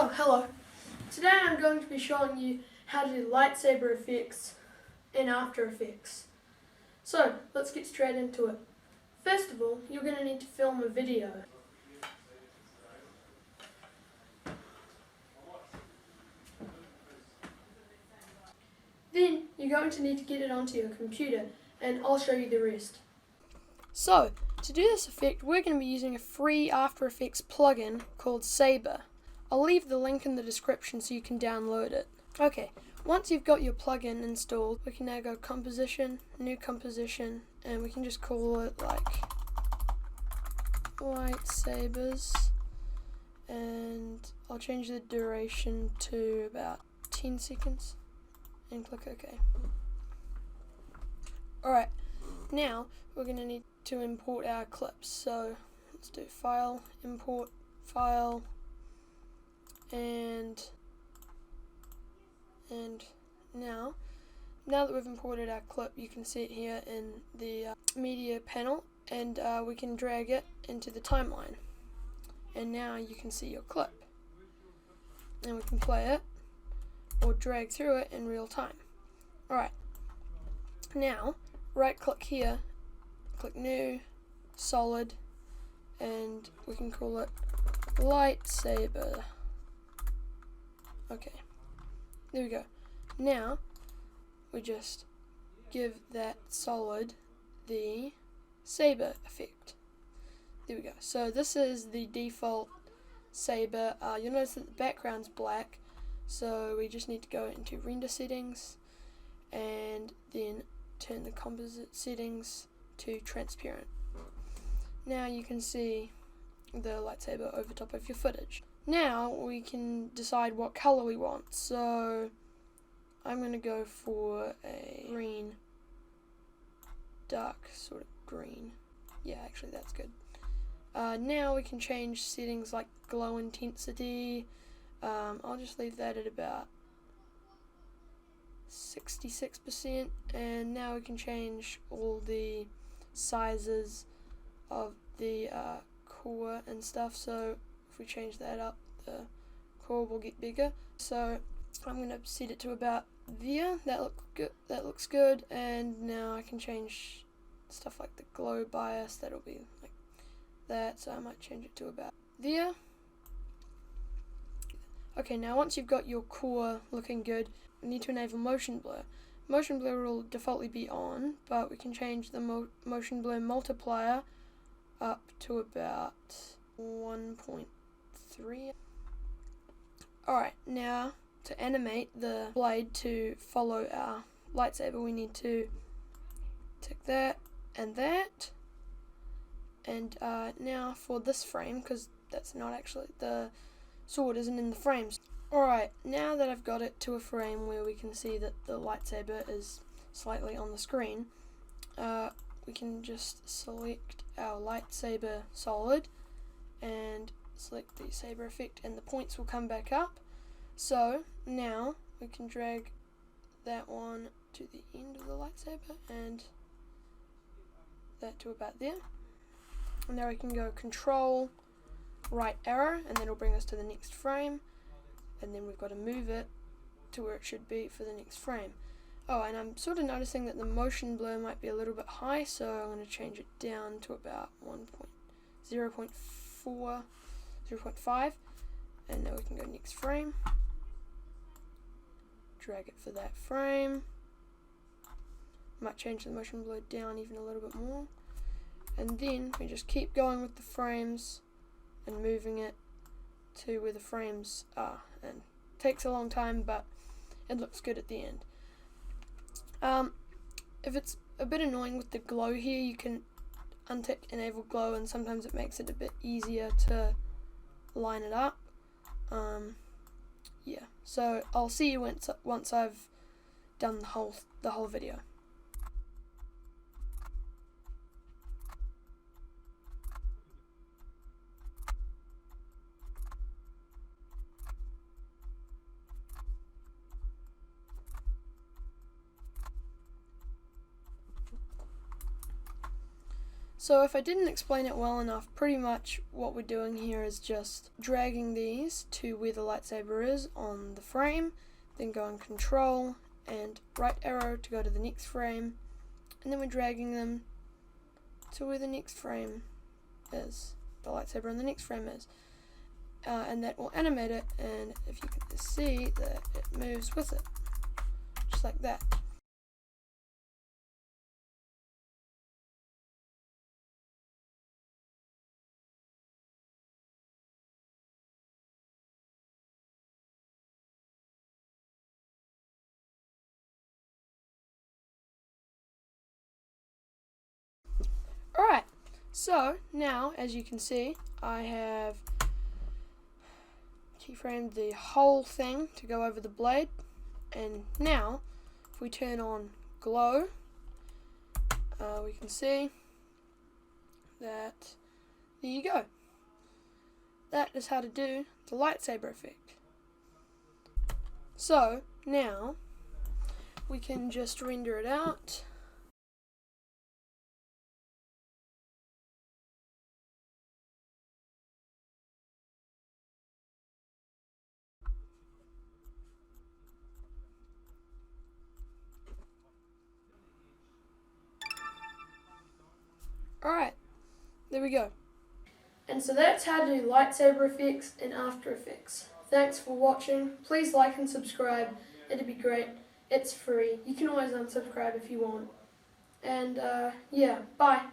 Oh, hello. Today I'm going to be showing you how to do lightsaber effects in After Effects. So, let's get straight into it. First of all, you're going to need to film a video. Then, you're going to need to get it onto your computer, and I'll show you the rest. So, to do this effect, we're going to be using a free After Effects plugin called Saber. I'll leave the link in the description so you can download it. Okay, once you've got your plugin installed, we can now go Composition, New Composition, and we can just call it like Lightsabers, and I'll change the duration to about 10 seconds and click OK. Alright, now we're going to need to import our clips, so let's do File, Import, File, and now that we've imported our clip, you can see it here in the media panel, and we can drag it into the timeline, and now you can see your clip, and we can play it or drag through it in real time. Alright, now right click here, click New, Solid, and we can call it Lightsaber. Okay, there we go. Now we just give that solid the saber effect. There we go. So this is the default saber. You'll notice that the background's black, so we just need to go into render settings and then turn the composite settings to transparent. Now you can see the lightsaber over top of your footage. Now we can decide what color we want, so I'm going to go for a green, dark sort of green. Yeah, actually that's good. Now we can change settings like glow intensity. I'll just leave that at about 66%, and now we can change all the sizes of the core and stuff, so if we change that up, the core will get bigger. So I'm going to set it to about there. That looks good, and now I can change stuff like the glow bias. That'll be like that, so I might change it to about there. Okay, now once you've got your core looking good, we need to enable motion blur. Motion blur will defaultly be on, but we can change the motion blur multiplier up to about 1.3. Alright, now to animate the blade to follow our lightsaber, we need to tick that and that. And now for this frame, because that's not actually, the sword isn't in the frames. Alright, now that I've got it to a frame where we can see that the lightsaber is slightly on the screen, we can just select our lightsaber solid and select the saber effect, and the points will come back up. So now we can drag that one to the end of the lightsaber and that to about there. And now we can go Control right arrow, and then it'll bring us to the next frame, and then we've got to move it to where it should be for the next frame. Oh, and I'm sort of noticing that the motion blur might be a little bit high, so I'm going to change it down to about 0.5, and now we can go next frame, drag it for that frame, might change the motion blur down even a little bit more, and then we just keep going with the frames and moving it to where the frames are, and it takes a long time, but it looks good at the end. If it's a bit annoying with the glow here, you can untick enable glow, and sometimes it makes it a bit easier to line it up. Yeah, so I'll see you once I've done the whole video. So if I didn't explain it well enough, pretty much what we're doing here is just dragging these to where the lightsaber is on the frame, then going Control and right arrow to go to the next frame, and then we're dragging them to where the next frame is, the lightsaber on the next frame is. And that will animate it, and if you can see that it moves with it, just like that. Alright, so now as you can see, I have keyframed the whole thing to go over the blade, and now if we turn on glow, we can see that there you go. That is how to do the lightsaber effect. So now we can just render it out. Alright, there we go. And so that's how to do lightsaber effects in After Effects. Thanks for watching. Please like and subscribe. It'd be great. It's free. You can always unsubscribe if you want. And yeah, bye.